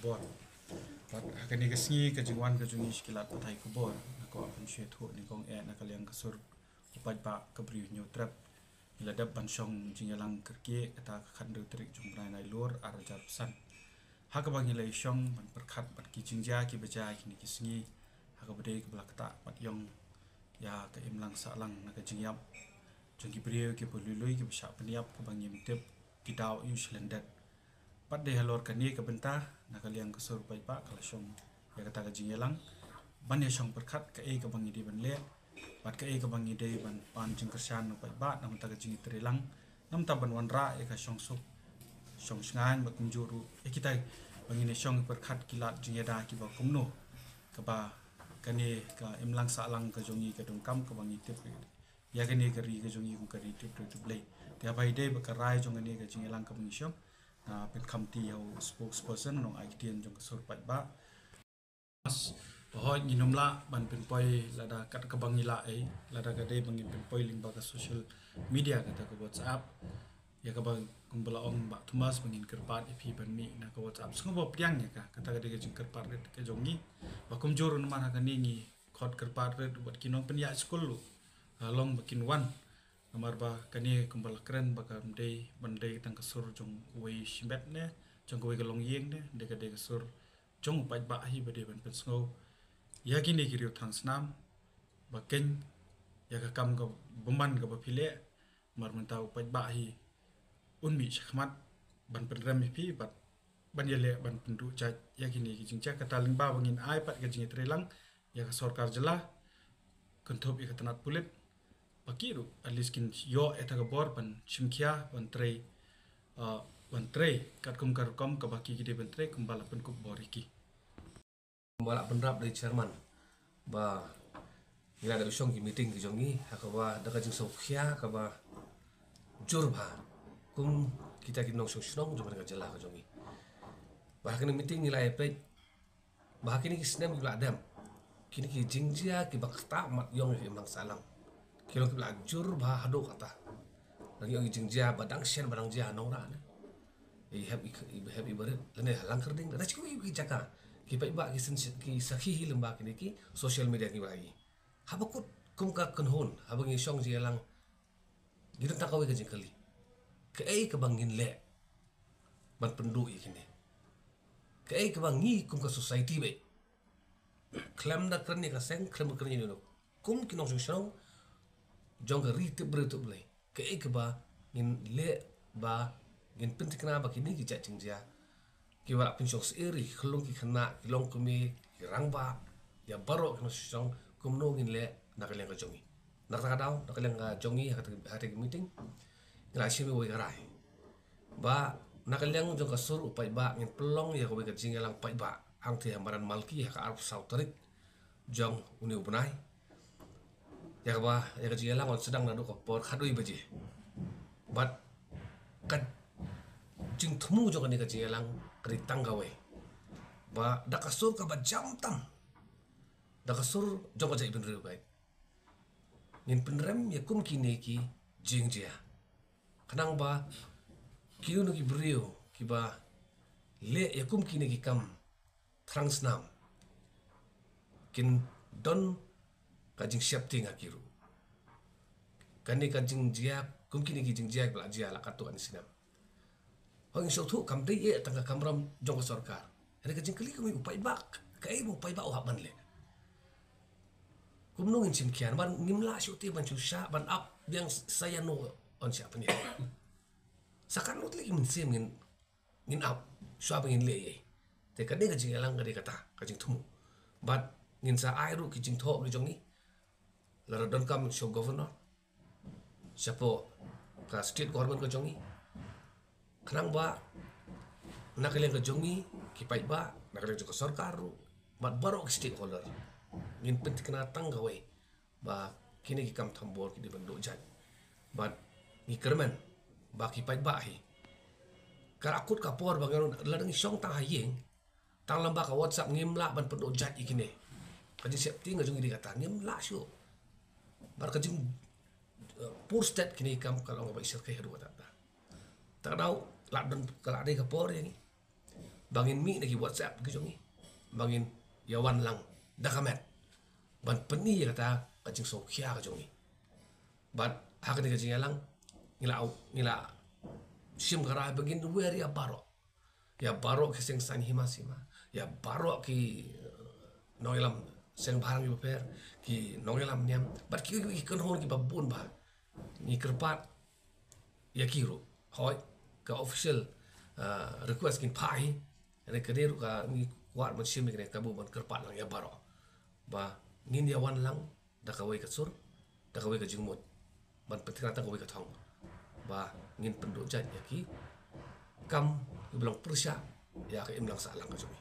bor kan ni kesngi ke jingwan ke jungi skilat patai ke bor ko apun she thu ni kong na kaliang kasur upai ba ke bri nyu trap ila dab ban shong jingalang kerke kata khandu trik jumrai nai lur arajar san ha ka bang ilai shong ban perkhat ban ki jingja ki baja ki ni kisngi ha ka bade ke belakta pat yong ya ke imlang salang na ke jingyap jungki bri ke polului ke besha peniap ke bang yim tip ki daw yu slendat pat de halor kani ke bentah na kaliang kasur upai ba kala shong ya kata ke jingalang ban ya shong perkhat ke ke bang idi ban le pat ke ke bang ide ban pan jing kersan upai ba nam ta ke jing trilang nam ta ban wan ra ka shong sup shong sngan ba kunjuru kita bang ini shong perkhat kilat jing da ki ba kumno ke ba kani ka imlang salang ke jongi ke dongkam ke bang itip ya kani ke ri ke jongi ku ke ri tip tip le dia bai de ba ka rai jong ani ke jing elang ke bang shongเป็นคำที่เอา spokesperson น้องไอเทียนจงกระสุนไปบ้าพอยินนมละมันเป็นปอยระดับกัดกระบังยิละระดับกระเดบังยินเป็นปอยลิงก์บักโซเชียลมีเดียกันแต่กับ WhatsApp yaกระบังกุมบลาองบักทุมัสบังยินกระปาดอีพีบันมีนะกับ WhatsApp ซึ่งบอกเพียงyaกะกระกระเดกจึงกระปาดกระจงนี้บักคุมจรุนมันหักนี้งี้ขอดกระปาดบัดกินน้องเป็นยาสกุลลูลองบักกินวันAmar ba kani kumbal keren ba bandai tang kasur jong wei shimbet ne jong wei galong yeng ne de kasur jong pai ba hi ba de ban pensngo ya kini kiriu thang snam ba ken ya ka kam ga buman ga ba phile mar man tau pai ba hi unmi shkhmat ban penram hi bat ban yele ban pendu cha ya kini ki jingcha kata ling ba bangin ai pat ga jing trelang ya ka sarkar jela kunthop ik tanat pulit pakiru at least kin yo etaga bor ban chimkhia ban trei kat kum kar kom ka baki gide ban trei kumbala pen kup boriki kumbala penrap dari chairman ba ila da usong ki meeting ki jongi hakawa daga jing sokhia ka ba jurba kum kita ki nong shong jom daga jala ka jongi ba kini meeting ila epe ba kini ki snem ki adam kini ki jingjia ki bakta mat yong ki mang salam kilo kibla jur bah hado kata lagi orang jingjia badang sian badang jia nora ne have ibarat lene halang kerding dah cukup ki jaka ki pai ba ki sakhi lemba kini ki social media ki bagi habakut kum ka kanhon habangi song ji lang gitu tak kau ke jingkali ke ke bangin le ban pendu ikini ke bangi kum ka society be klam da kerni ka seng klam kerni no kum ki nong song jong ka ri tip bre tu blai ke ba ngin le ba ngin pentik na ba kini ki cha jingjia ki wa pin shok eri khlong ki khana ki long kumi ki rang ba ya baro kno shong kum no ngin le na ka leng ka jongi na ka daw na ka leng ka jongi ha te meeting ngla shimi wo ga rai ba na ka leng jong ka sur upai ba ngin pelong ya ko ka jingalang pai ba ang the hamaran malki ha ka arp sautarik jong uni ubnai ya ba ya ka jingalang on sedang nadu ko por khadui baje but kan jing thmu jo kan ka jingalang kri tanggawe ba da kasur ka ba jam tam da kasur jo ka jai benru bai ngin penrem ya kum kini ki jingjia kanang ba kiu no ki brio ki ba le ya kum kini ki kam transnam kin don ka jing siap tinga kiru kani ka jing jia kum kini ki jing jia bla jia la katu an sinam hong so thu kam dei e tanga kamram jong sarkar hari ka jing kali kami upai bak kai mo upai ba o haban le kum nungin sim kian ban nimla shu ti ban chu sha ban up yang saya no on siapa ni sakan not lagi min sim ngin up shu ngin le ye te ka dei ka jing elang ka dei kata ka jing thumu but ngin sa ai ru ki jing tho ni jong ni la don kam show governor siapa ka state government ka jongi kanang ba nakaleng ka jongi ki pai ba nakaleng ka sarkar ru bat baro ka stakeholder ngin pentik na tanggawe ba kini ki kam thambor ki diban do jan bat ni kermen ba ki pai ba hi karakut ka por bangan ladang song tang hayeng tang lamba ka whatsapp ngimla ban pedo jat ikine kaji siap tinga jongi di kata ngimla syu bar kajing pur state kini kam kalau nggak isir ke heru kata tak tahu ladang kalau ada kapor yang bangin mi nagi WhatsApp ke jongi bangin yawan lang dakamet ban peni kata kajing sokhia ke jongi ban hak ni kajing lang ngila sim kara begin weri ya baro ke seng san himasima ya baro ki noilam seng barang ki per ki noilam niam bat ki kan hon ki babun ba ni kerpat ya kiro hoi ka official request kin pai ne kadir ka ni kuat man sim ni ka bu ban kerpat lang ya baro ba ngin ya wan lang da ka wei ka sur da ka wei ka jingmut ban petika ta ka wei ka thong ba ngin penduk jan ya ki kam bilang persya ya ke imlang salang ka jumi